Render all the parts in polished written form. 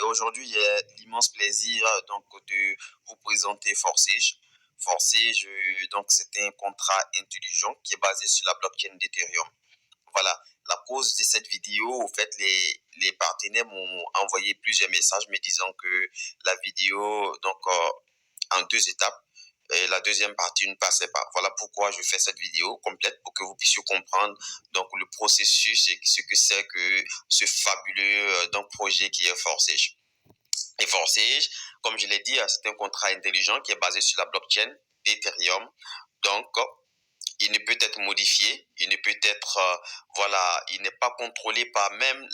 Et aujourd'hui, j'ai l'immense plaisir donc de vous présenter Forsage. Forsage, donc c'est un contrat intelligent qui est basé sur la blockchain d'Ethereum. Voilà, la cause de cette vidéo, au fait, les partenaires m'ont envoyé plusieurs messages me disant que la vidéo, donc en deux étapes, et la deuxième partie ne passait pas. Voilà pourquoi je fais cette vidéo complète pour que vous puissiez comprendre donc le processus et ce que c'est que ce fabuleux donc projet qui est Forsage. Et Forsage, comme je l'ai dit, c'est un contrat intelligent qui est basé sur la blockchain d'Ethereum. Donc, il ne peut être modifié, il ne peut être, il n'est pas contrôlé par même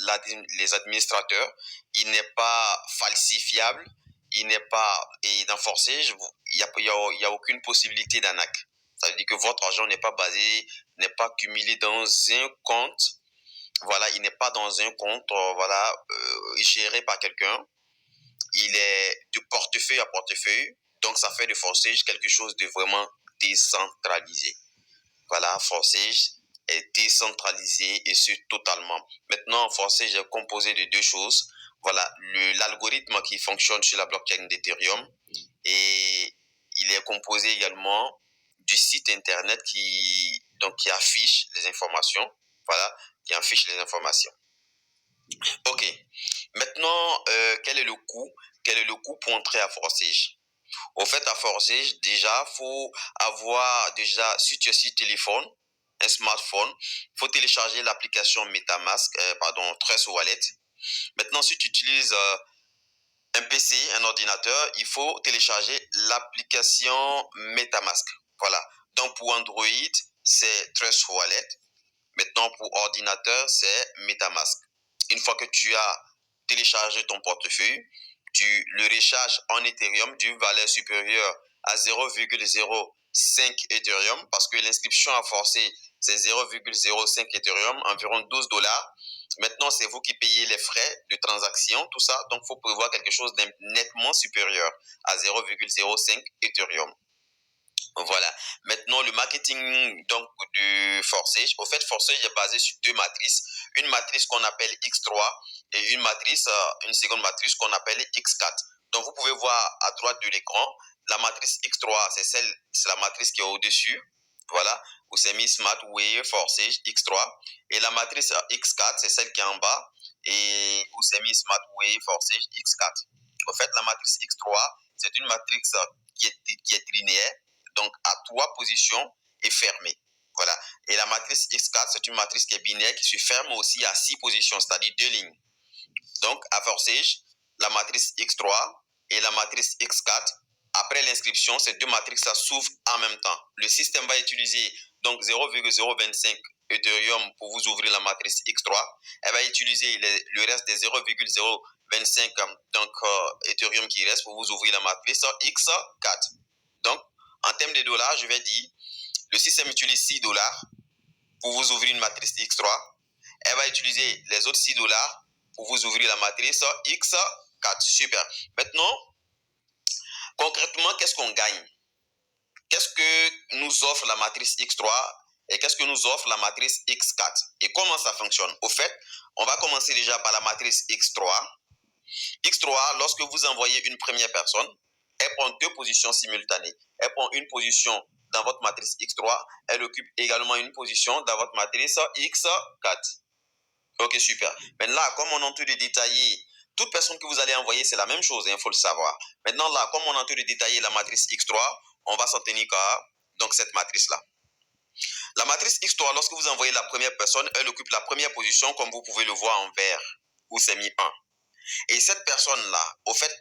les administrateurs, il n'est pas falsifiable, il n'est pas, et dans Forsage, il y a aucune possibilité d'arnaque. Ça veut dire que votre argent n'est pas basé, n'est pas cumulé dans un compte, voilà, il n'est pas dans un compte, géré par quelqu'un, il est de portefeuille à portefeuille, donc ça fait de Forsage quelque chose de vraiment décentralisé. Voilà, Forsage est décentralisé et ce totalement. Maintenant, Forsage est composé de deux choses. Voilà, l'algorithme qui fonctionne sur la blockchain d'Ethereum et il est composé également du site internet qui affiche les informations. Voilà, qui affiche les informations. Ok. Maintenant, quel est le coût? Quel est le coût pour entrer à Forsage? Au fait, à Forsage, déjà, faut avoir si tu es sur téléphone, un smartphone, faut télécharger l'application MetaMask, Trust Wallet. Maintenant, si tu utilises un PC, un ordinateur, il faut télécharger l'application MetaMask. Voilà. Donc, pour Android, c'est Trust Wallet. Maintenant, pour ordinateur, c'est MetaMask. Une fois que tu as téléchargé ton portefeuille, tu le recharges en Ethereum d'une valeur supérieure à 0,05 Ethereum parce que l'inscription à forcer, c'est 0,05 Ethereum, environ $12. Maintenant, c'est vous qui payez les frais de transaction, tout ça. Donc, il faut prévoir quelque chose de nettement supérieur à 0,05 Ethereum. Voilà. Maintenant, le marketing donc de Forsage. Au fait, Forsage est basé sur deux matrices. Une matrice qu'on appelle X3 et une seconde matrice qu'on appelle X4. Donc, vous pouvez voir à droite de l'écran, la matrice X3, c'est la matrice qui est au-dessus. Voilà. Où c'est mis Smart Way Forsage X3. Et la matrice X4, c'est celle qui est en bas. Et où c'est mis Smart Way Forsage X4. Au fait, la matrice X3, c'est une matrice qui est linéaire. Donc, à 3 positions et fermée. Voilà. Et la matrice X4, c'est une matrice qui est binaire qui se ferme aussi à 6 positions, c'est-à-dire 2 lignes. Donc, à Forsage, la matrice X3 et la matrice X4, après l'inscription, ces deux matrices s'ouvrent en même temps. Le système va utiliser donc 0,025 Ethereum pour vous ouvrir la matrice X3. Elle va utiliser le reste des 0,025 Ethereum qui reste pour vous ouvrir la matrice X4. Donc, en termes de dollars, je vais dire, le système utilise $6 pour vous ouvrir une matrice X3. Elle va utiliser les autres $6 pour vous ouvrir la matrice X4. Super. Maintenant, concrètement, qu'est-ce qu'on gagne? Qu'est-ce que nous offre la matrice X3 et qu'est-ce que nous offre la matrice X4? Et comment ça fonctionne? Au fait, on va commencer déjà par la matrice X3. X3, lorsque vous envoyez une première personne, elle prend 2 positions simultanées. Elle prend une position dans votre matrice X3. Elle occupe également une position dans votre matrice X4. Ok, super. Maintenant, là, comme on est en train de détailler, toute personne que vous allez envoyer, c'est la même chose, il faut le savoir. Maintenant, là, comme on est en train de détailler la matrice X3, on va s'en tenir qu'à cette matrice-là. La matrice X3, lorsque vous envoyez la première personne, elle occupe la première position, comme vous pouvez le voir en vert, où c'est mis 1. Et cette personne-là, au fait,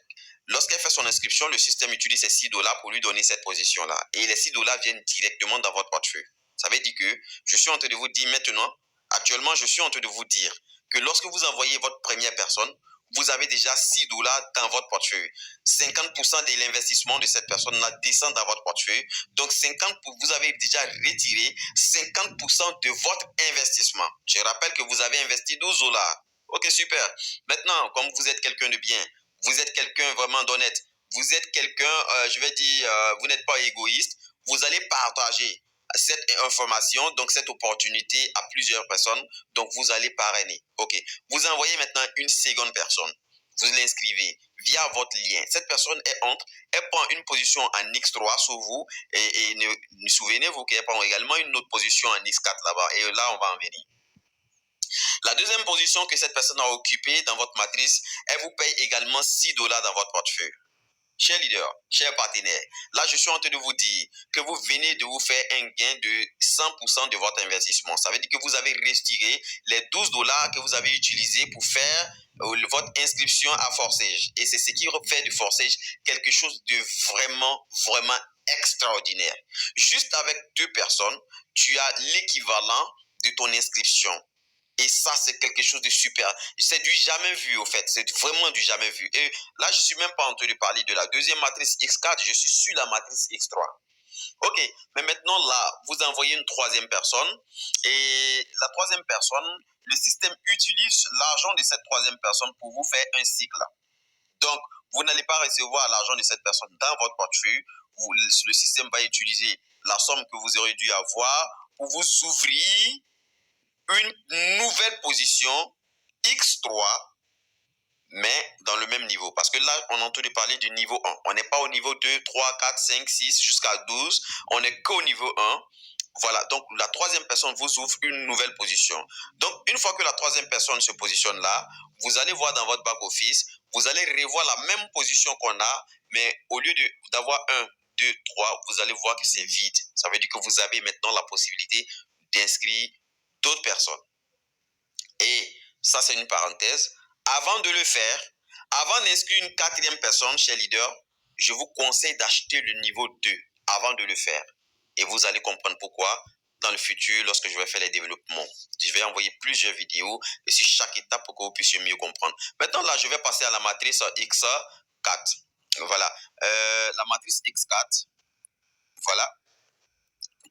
lorsqu'elle fait son inscription, le système utilise ces $6 pour lui donner cette position-là. Et les $6 viennent directement dans votre portefeuille. Ça veut dire que je suis en train de vous dire maintenant, actuellement, je suis en train de vous dire que lorsque vous envoyez votre première personne, vous avez déjà $6 dans votre portefeuille. 50% de l'investissement de cette personne-là descend dans votre portefeuille. Donc, vous avez déjà retiré 50% de votre investissement. Je rappelle que vous avez investi $12. Ok, super. Maintenant, comme vous êtes quelqu'un de bien, vous êtes quelqu'un vraiment d'honnête, vous êtes quelqu'un, vous n'êtes pas égoïste, vous allez partager cette information, donc cette opportunité à plusieurs personnes, donc vous allez parrainer. Ok. Vous envoyez maintenant une seconde personne. vous l'inscrivez via votre lien. Cette personne entre, elle prend une position en X3 sur vous et souvenez-vous qu'elle prend également une autre position en X4 là-bas. Et là, on va en venir. La deuxième position que cette personne a occupée dans votre matrice, elle vous paye également $6 dans votre portefeuille. Chers leaders, chers partenaires, là je suis en train de vous dire que vous venez de vous faire un gain de 100% de votre investissement. Ça veut dire que vous avez retiré les $12 que vous avez utilisés pour faire votre inscription à Forsage. Et c'est ce qui fait de Forsage quelque chose de vraiment extraordinaire. Juste avec 2 personnes, tu as l'équivalent de ton inscription. Et ça, c'est quelque chose de super. C'est du jamais vu, au fait. C'est vraiment du jamais vu. Et là, je ne suis même pas en train de parler de la deuxième matrice X4. Je suis sur la matrice X3. OK. Mais maintenant, là, vous envoyez une troisième personne. Et la troisième personne, le système utilise l'argent de cette troisième personne pour vous faire un cycle. Donc, vous n'allez pas recevoir l'argent de cette personne dans votre portefeuille. Le système va utiliser la somme que vous aurez dû avoir pour vous ouvrir une nouvelle position X3, mais dans le même niveau. Parce que là, on entend parler du niveau 1. On n'est pas au niveau 2, 3, 4, 5, 6 jusqu'à 12. On n'est qu'au niveau 1. Voilà, donc la troisième personne vous ouvre une nouvelle position. Donc, une fois que la troisième personne se positionne là, vous allez voir dans votre back-office, vous allez revoir la même position qu'on a, mais au lieu d'avoir 1, 2, 3, vous allez voir que c'est vide. Ça veut dire que vous avez maintenant la possibilité d'inscrire d'autres personnes. Et ça, c'est une parenthèse. Avant de le faire, avant d'inscrire une quatrième personne chez Leader, je vous conseille d'acheter le niveau 2 avant de le faire. Et vous allez comprendre pourquoi dans le futur, lorsque je vais faire les développements. Je vais envoyer plusieurs vidéos et sur chaque étape pour que vous puissiez mieux comprendre. Maintenant, là, je vais passer à la matrice X4. Voilà. La matrice X4. Voilà.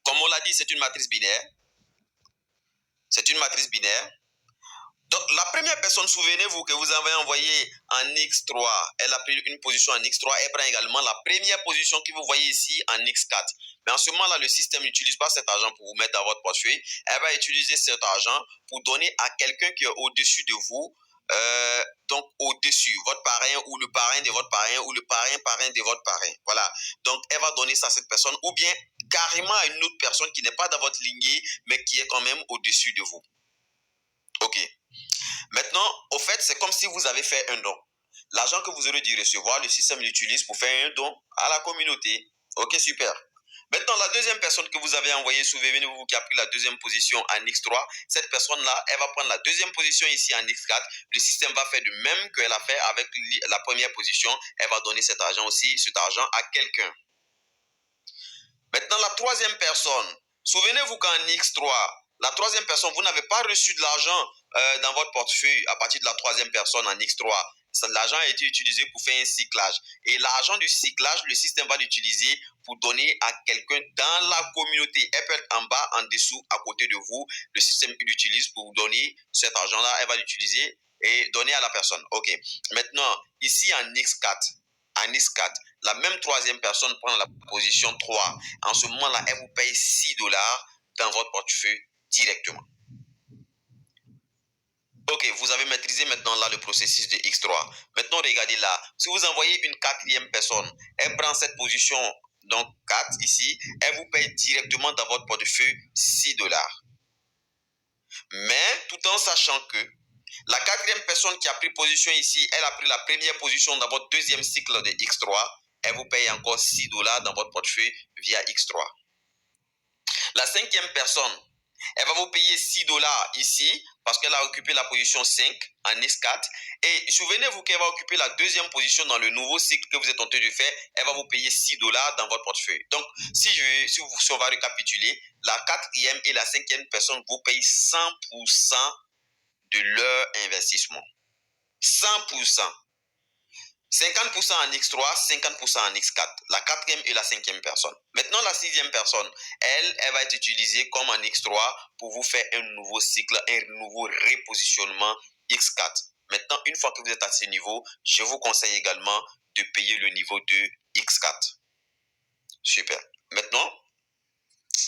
Comme on l'a dit, c'est une matrice binaire. C'est une matrice binaire. Donc, la première personne, souvenez-vous que vous avez envoyé en X3, elle a pris une position en X3, elle prend également la première position que vous voyez ici en X4. Mais en ce moment-là, le système n'utilise pas cet argent pour vous mettre dans votre portefeuille. Elle va utiliser cet argent pour donner à quelqu'un qui est au-dessus de vous, donc au-dessus, votre parrain ou le parrain de votre parrain ou le parrain de votre parrain. Voilà. Donc, elle va donner ça à cette personne ou bien carrément à une autre personne qui n'est pas dans votre lignée, mais qui est quand même au-dessus de vous. OK. Maintenant, au fait, c'est comme si vous avez fait un don. L'argent que vous aurez dû recevoir, le système l'utilise pour faire un don à la communauté. OK, super. Maintenant, la deuxième personne que vous avez envoyée, souvenez-vous qui a pris la deuxième position en X3, cette personne-là, elle va prendre la deuxième position ici en X4. Le système va faire de même qu'elle a fait avec la première position. Elle va donner cet argent aussi, cet argent à quelqu'un. Maintenant, la troisième personne, souvenez-vous qu'en X3, la troisième personne, vous n'avez pas reçu de l'argent dans votre portefeuille à partir de la troisième personne en X3. L'argent a été utilisé pour faire un cyclage. Et l'argent du cyclage, le système va l'utiliser pour donner à quelqu'un dans la communauté. Elle peut être en bas, en dessous, à côté de vous. Le système l'utilise pour vous donner cet argent-là. Elle va l'utiliser et donner à la personne. OK. Maintenant, ici en X4, la même troisième personne prend la position 3. En ce moment-là, elle vous paye $6 dans votre portefeuille directement. OK, vous avez maîtrisé maintenant là le processus de X3. Maintenant, regardez là. Si vous envoyez une quatrième personne, elle prend cette position, donc 4 ici, elle vous paye directement dans votre portefeuille $6. Mais tout en sachant que la quatrième personne qui a pris position ici, elle a pris la première position dans votre deuxième cycle de X3, elle vous paye encore $6 dans votre portefeuille via X3. La cinquième personne, elle va vous payer $6 ici parce qu'elle a occupé la position 5 en X4. Et souvenez-vous qu'elle va occuper la deuxième position dans le nouveau cycle que vous êtes en train de faire. Elle va vous payer $6 dans votre portefeuille. Donc, si on va récapituler, la quatrième et la cinquième personne vous payent 100% de leur investissement. 100%. 50% en X3, 50% en X4. La quatrième et la cinquième personne. Maintenant, la sixième personne, elle va être utilisée comme en X3 pour vous faire un nouveau cycle, un nouveau repositionnement X4. Maintenant, une fois que vous êtes à ce niveau, je vous conseille également de payer le niveau de X4. Super. Maintenant,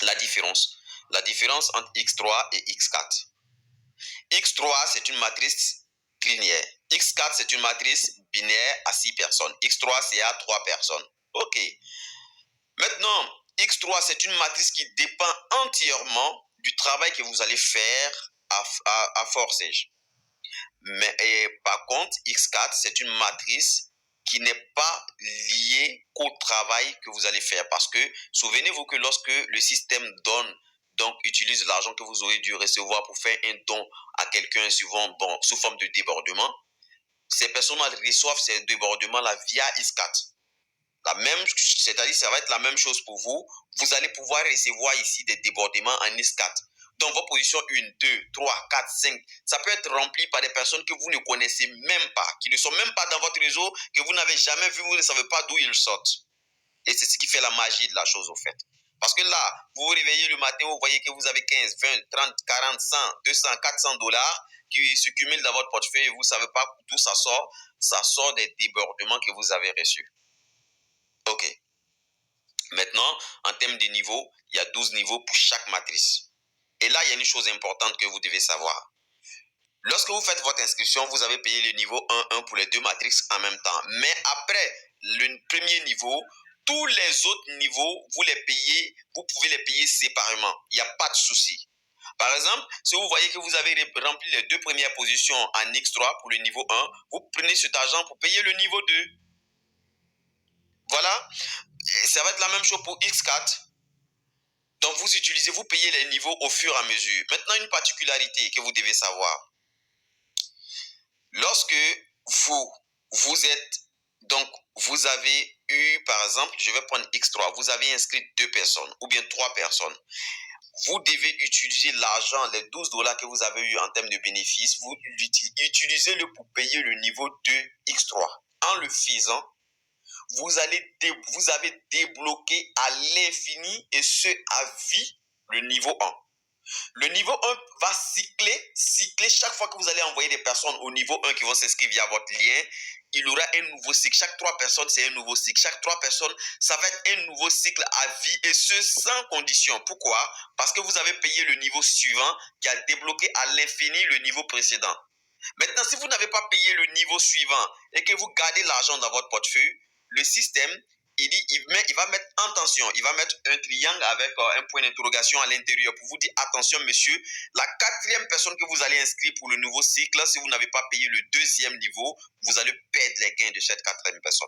la différence. La différence entre X3 et X4. X3, c'est une matrice linéaire. X4, c'est une matrice binaire à 6 personnes. X3, c'est à 3 personnes. OK. Maintenant, X3, c'est une matrice qui dépend entièrement du travail que vous allez faire à forçage. Mais par contre, X4, c'est une matrice qui n'est pas liée qu'au travail que vous allez faire. Parce que, souvenez-vous que lorsque le système donne, donc utilise l'argent que vous aurez dû recevoir pour faire un don à quelqu'un sous forme de débordement, ces personnes reçoivent ces débordements-là via X4. C'est-à-dire ça va être la même chose pour vous. Vous allez pouvoir recevoir ici des débordements en X4. Donc, vos positions 1, 2, 3, 4, 5, ça peut être rempli par des personnes que vous ne connaissez même pas, qui ne sont même pas dans votre réseau, que vous n'avez jamais vu, vous ne savez pas d'où ils sortent. Et c'est ce qui fait la magie de la chose, au fait. Parce que là, vous vous réveillez le matin, vous voyez que vous avez 15, 20, 30, 40, 100, 200, 400 dollars qui se cumulent dans votre portefeuille et vous ne savez pas d'où ça sort. Ça sort des débordements que vous avez reçus. OK. Maintenant, en termes de niveaux, il y a 12 niveaux pour chaque matrice. Et là, il y a une chose importante que vous devez savoir. Lorsque vous faites votre inscription, vous avez payé le niveau 1 pour les deux matrices en même temps. Mais après le premier niveau, tous les autres niveaux, vous pouvez les payer séparément. Il n'y a pas de souci. Par exemple, si vous voyez que vous avez rempli les deux premières positions en X3 pour le niveau 1, vous prenez cet argent pour payer le niveau 2. Voilà. Et ça va être la même chose pour X4. Donc, vous payez les niveaux au fur et à mesure. Maintenant, une particularité que vous devez savoir. Lorsque vous avez eu, par exemple, je vais prendre X3, vous avez inscrit 2 personnes ou bien 3 personnes. Vous devez utiliser l'argent, les 12 dollars que vous avez eu en termes de bénéfices, vous utilisez-le pour payer le niveau 2 X3. En le faisant, vous avez débloqué à l'infini et ce à vie le niveau 1. Le niveau 1 va cycler chaque fois que vous allez envoyer des personnes au niveau 1 qui vont s'inscrire via votre lien. Il y aura un nouveau cycle. Chaque 3 personnes, c'est un nouveau cycle. Chaque 3 personnes, ça va être un nouveau cycle à vie et ce sans condition. Pourquoi? Parce que vous avez payé le niveau suivant qui a débloqué à l'infini le niveau précédent. Maintenant, si vous n'avez pas payé le niveau suivant et que vous gardez l'argent dans votre portefeuille, le système, il va mettre en tension, il va mettre un triangle avec un point d'interrogation à l'intérieur pour vous dire attention monsieur, la 4e personne que vous allez inscrire pour le nouveau cycle, si vous n'avez pas payé le 2e niveau, vous allez perdre les gains de cette 4e personne.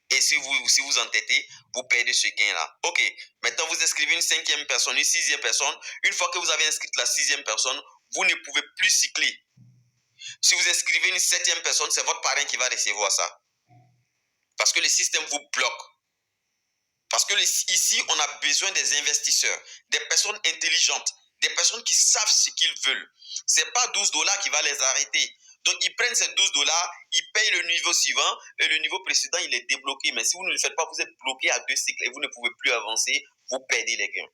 Et si vous entêtez, vous perdez ce gain-là. OK, maintenant vous inscrivez une 5e personne, une 6e personne. Une fois que vous avez inscrit la 6e personne, vous ne pouvez plus cycler. Si vous inscrivez une 7e personne, c'est votre parrain qui va recevoir ça. Parce que le système vous bloque. Parce que ici, on a besoin des investisseurs, des personnes intelligentes, des personnes qui savent ce qu'ils veulent. Ce n'est pas 12 dollars qui va les arrêter. Donc, ils prennent ces 12 dollars, ils payent le niveau suivant et le niveau précédent, il est débloqué. Mais si vous ne le faites pas, vous êtes bloqué à 2 cycles et vous ne pouvez plus avancer, vous perdez les gains.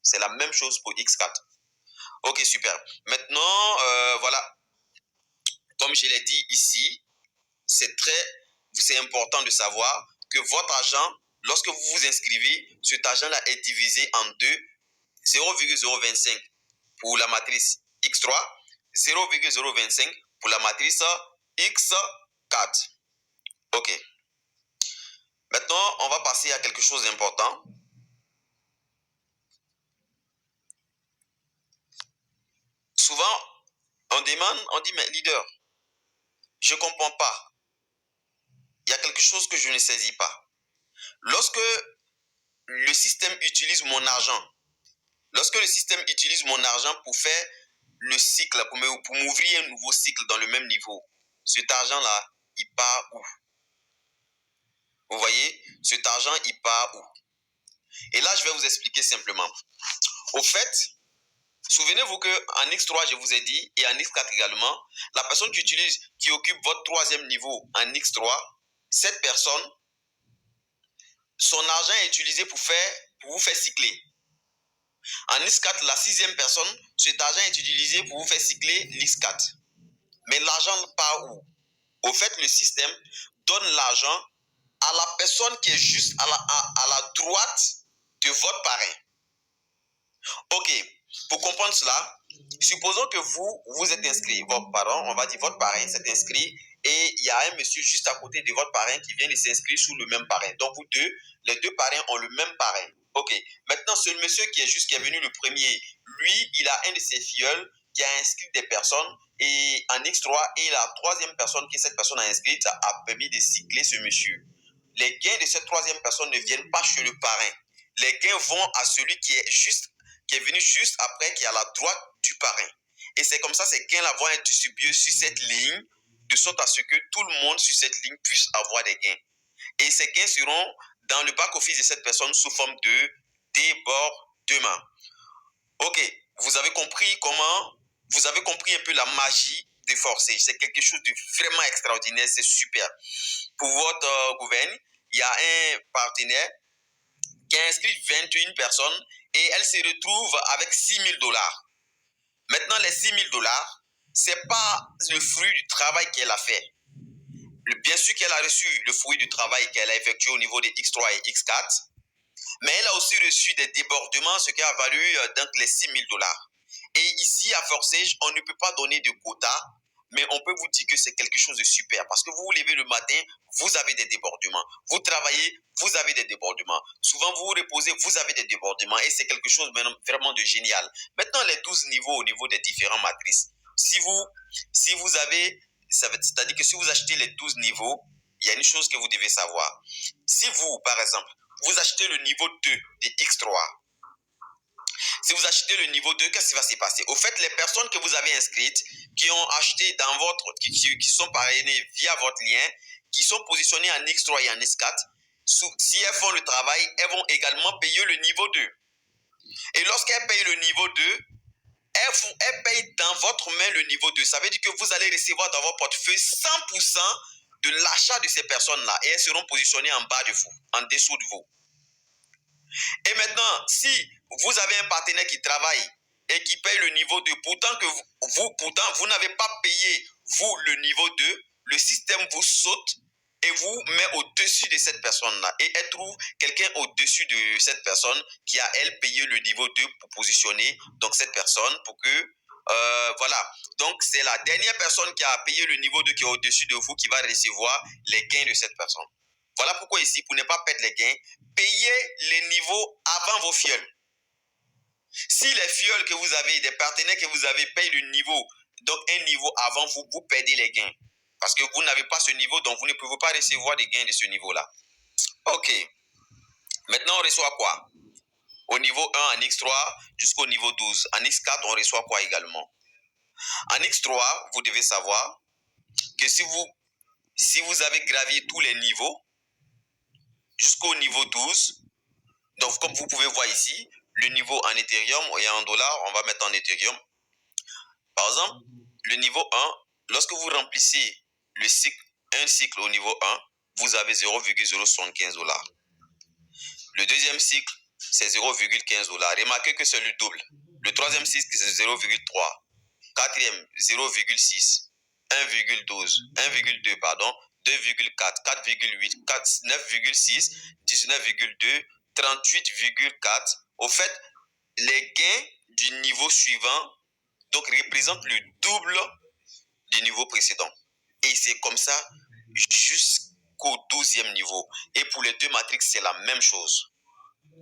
C'est la même chose pour X4. OK, super. Maintenant, voilà. Comme je l'ai dit ici, c'est important de savoir que votre argent, lorsque vous vous inscrivez, cet argent-là est divisé en deux, 0,025 pour la matrice X3, 0,025 pour la matrice X4. OK. Maintenant, on va passer à quelque chose d'important. Souvent, on dit, mais leader, je ne comprends pas. Il y a quelque chose que je ne saisis pas. Lorsque le système utilise mon argent, pour faire le cycle, pour m'ouvrir un nouveau cycle dans le même niveau, cet argent-là, il part où? Vous voyez, cet argent, il part où? Et là, je vais vous expliquer simplement. Au fait, souvenez-vous qu'en X3, je vous ai dit, et en X4 également, la personne qui occupe votre 3e niveau en X3, cette personne, son argent est utilisé pour vous faire cycler. En X4, la 6e personne, cet argent est utilisé pour vous faire cycler l'X4. Mais l'argent part où? Au fait, le système donne l'argent à la personne qui est juste à la droite de votre parrain. OK, pour comprendre cela, Supposons que vous êtes inscrit, votre parent, on va dire votre parrain s'est inscrit et il y a un monsieur juste à côté de votre parrain qui vient de s'inscrire sous le même parrain. Donc vous deux, les deux parrains ont le même parrain. Ok. Maintenant, ce monsieur qui est venu le premier, lui, il a un de ses filleuls qui a inscrit des personnes et en X3 et la troisième personne que cette personne a inscrite a permis de cycler ce monsieur. Les gains de cette troisième personne ne viennent pas chez le parrain. Les gains vont à celui qui est venu juste après, qui est à la droite du parrain. Et c'est comme ça, ces gains-là vont être distribués sur cette ligne, de sorte à ce que tout le monde sur cette ligne puisse avoir des gains. Et ces gains seront dans le back-office de cette personne sous forme de débordement. Ok, vous avez compris un peu la magie des forçages. C'est quelque chose de vraiment extraordinaire, c'est super. Pour votre gouverne, il y a un partenaire qui a inscrit 21 personnes et elle se retrouve avec $6,000. Maintenant, les $6,000, ce n'est pas le fruit du travail qu'elle a fait. Bien sûr qu'elle a reçu le fruit du travail qu'elle a effectué au niveau des X3 et X4, mais elle a aussi reçu des débordements, ce qui a valu donc les $6,000. Et ici, à Forçage, on ne peut pas donner de quota, mais on peut vous dire que c'est quelque chose de super. Parce que vous vous levez le matin, vous avez des débordements. Vous travaillez, vous avez des débordements. Souvent, vous vous reposez, vous avez des débordements. Et c'est quelque chose vraiment de génial. Maintenant, les 12 niveaux au niveau des différentes matrices. Si vous avez, c'est-à-dire que si vous achetez les 12 niveaux, il y a une chose que vous devez savoir. Si vous, par exemple, vous achetez le niveau 2 de X3, si vous achetez le niveau 2, qu'est-ce qui va se passer? Au fait, les personnes que vous avez inscrites, qui ont acheté dans qui sont parrainées via votre lien, qui sont positionnées en X3 et en X4, si elles font le travail, elles vont également payer le niveau 2. Et lorsqu'elles payent le niveau 2, elles payent dans votre main le niveau 2. Ça veut dire que vous allez recevoir dans votre portefeuille 100% de l'achat de ces personnes-là. Et elles seront positionnées en bas de vous, en dessous de vous. Et maintenant, si vous avez un partenaire qui travaille et qui paye le niveau 2, pourtant vous n'avez pas payé, vous, le niveau 2, le système vous saute et vous met au-dessus de cette personne-là. Et elle trouve quelqu'un au-dessus de cette personne qui a, elle, payé le niveau 2 pour positionner donc cette personne pour que, voilà. Donc, c'est la dernière personne qui a payé le niveau 2 qui est au-dessus de vous qui va recevoir les gains de cette personne. Voilà pourquoi ici, pour ne pas perdre les gains, payez les niveaux avant vos fioles. Si les fioles que vous avez, des partenaires que vous avez payent le niveau, donc un niveau avant vous, vous perdez les gains. Parce que vous n'avez pas ce niveau, donc vous ne pouvez pas recevoir des gains de ce niveau-là. Ok. Maintenant, on reçoit quoi? Au niveau 1 en X3 jusqu'au niveau 12. En X4, on reçoit quoi également? En X3, vous devez savoir que si vous avez gravi tous les niveaux jusqu'au niveau 12, donc comme vous pouvez voir ici, le niveau en Ethereum et en dollars, on va mettre en Ethereum. Par exemple, le niveau 1, lorsque vous remplissez un cycle au niveau 1, vous avez 0,075 $. Le deuxième cycle, c'est 0,15 $. Remarquez que c'est le double. Le troisième cycle, c'est 0,3. Quatrième, 0,6. 1,12. 1,2, pardon. 2,4. 4,8. 9,6. 19,2. 38,4. Au fait, les gains du niveau suivant donc représentent le double du niveau précédent. Et c'est comme ça jusqu'au 12e niveau. Et pour les deux matrices, c'est la même chose.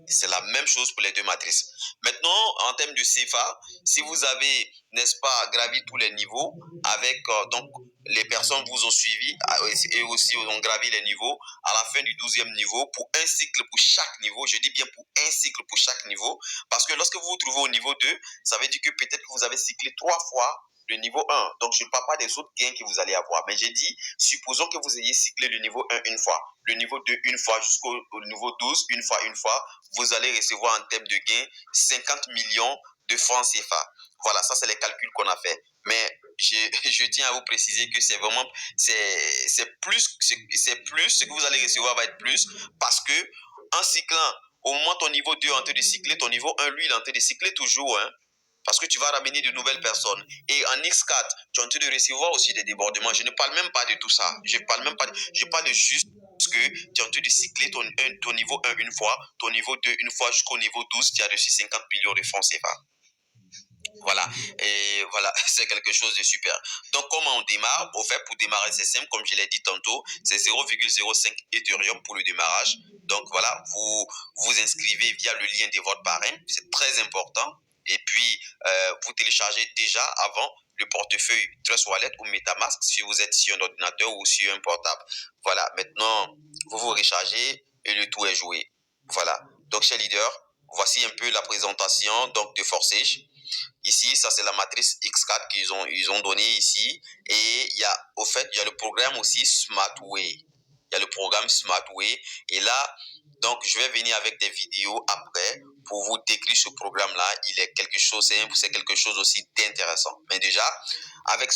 C'est la même chose pour les deux matrices. Maintenant, en termes de CFA, si vous avez, n'est-ce pas, gravi tous les niveaux, avec donc les personnes vous ont suivi et aussi ont gravi les niveaux, à la fin du 12e niveau, pour un cycle pour chaque niveau, je dis bien pour un cycle pour chaque niveau, parce que lorsque vous vous trouvez au niveau 2, ça veut dire que peut-être que vous avez cyclé 3 fois le niveau 1. Donc, je ne parle pas des autres gains que vous allez avoir. Mais j'ai dit, supposons que vous ayez cyclé le niveau 1 une fois, le niveau 2 une fois, jusqu'au niveau 12 une fois, vous allez recevoir en termes de gains 50 millions de francs CFA. Voilà, ça c'est les calculs qu'on a fait. Mais je tiens à vous préciser que c'est vraiment, c'est plus, ce que vous allez recevoir va être plus, parce que en cyclant, au moment ton niveau 2 est en train de cycler, ton niveau 1, lui, il est en train de cycler toujours, hein. Parce que tu vas ramener de nouvelles personnes. Et en X4, tu es en train de recevoir aussi des débordements. Je ne parle même pas de tout ça. Je parle juste que tu es en train de cycler ton niveau 1 une fois, ton niveau 2 une fois, jusqu'au niveau 12, tu as reçu 50 millions de francs CFA. Voilà, et voilà, c'est quelque chose de super. Donc, comment on démarre? Au fait, pour démarrer, c'est simple, comme je l'ai dit tantôt, c'est 0,05 Ethereum pour le démarrage. Donc, voilà, vous inscrivez via le lien de votre parrain, c'est très important. Et puis, vous téléchargez déjà avant le portefeuille Trust Wallet ou MetaMask si vous êtes sur un ordinateur ou sur un portable. Voilà, maintenant, vous vous rechargez et le tout est joué. Voilà, donc, chers leaders, voici un peu la présentation donc, de Forsage. Ici, ça c'est la matrice X4 qu'ils ont donné ici. Et il y a, au fait, il y a le programme aussi SmartWay. Il y a le programme SmartWay. Et là, donc, je vais venir avec des vidéos après pour vous décrire ce programme-là. Il est quelque chose, c'est quelque chose aussi d'intéressant. Mais déjà, avec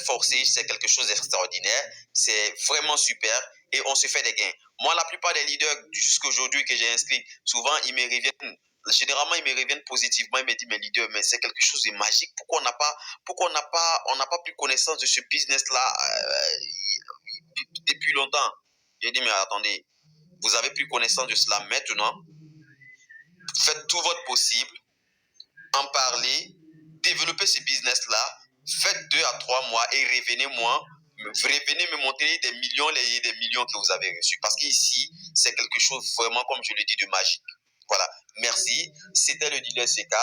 Forsage, c'est quelque chose d'extraordinaire. C'est vraiment super et on se fait des gains. Moi, la plupart des leaders jusqu'à aujourd'hui que j'ai inscrits, souvent, ils me reviennent. Généralement, ils me reviennent positivement. Ils me disent, mais leader, mais c'est quelque chose de magique. Pourquoi on n'a pas pris connaissance de ce business-là depuis longtemps? J'ai dit, mais attendez, vous avez pris connaissance de cela maintenant. Faites tout votre possible, en parler, développez ce business-là, faites 2 à 3 mois et revenez me montrer des millions et des millions que vous avez reçus. Parce qu'ici, c'est quelque chose vraiment, comme je le dis, de magique. Voilà. Merci. C'était le dealer CK.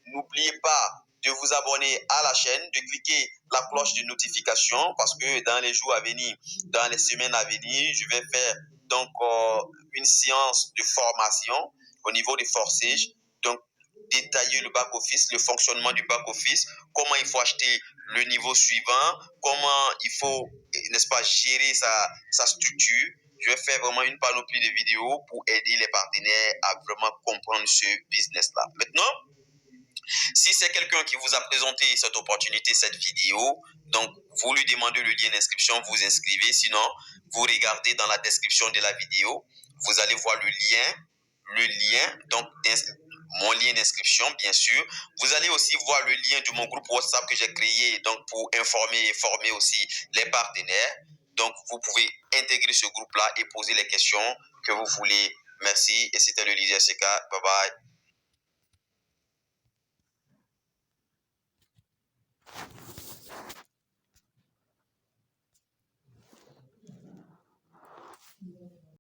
N'oubliez pas de vous abonner à la chaîne, de cliquer la cloche de notification parce que dans les jours à venir, dans les semaines à venir, je vais faire donc une séance de formation au niveau des Forsage. Donc, détailler le back-office, le fonctionnement du back-office, comment il faut acheter le niveau suivant, comment il faut, n'est-ce pas, gérer sa structure. Je vais faire vraiment une panoplie de vidéos pour aider les partenaires à vraiment comprendre ce business-là. Maintenant, si c'est quelqu'un qui vous a présenté cette opportunité, cette vidéo, donc vous lui demandez le lien d'inscription, vous inscrivez. Sinon, vous regardez dans la description de la vidéo, vous allez voir le lien, donc mon lien d'inscription, bien sûr. Vous allez aussi voir le lien de mon groupe WhatsApp que j'ai créé donc pour informer et former aussi les partenaires. Donc, vous pouvez intégrer ce groupe-là et poser les questions que vous voulez. Merci. Et c'était le leader CK. Bye bye.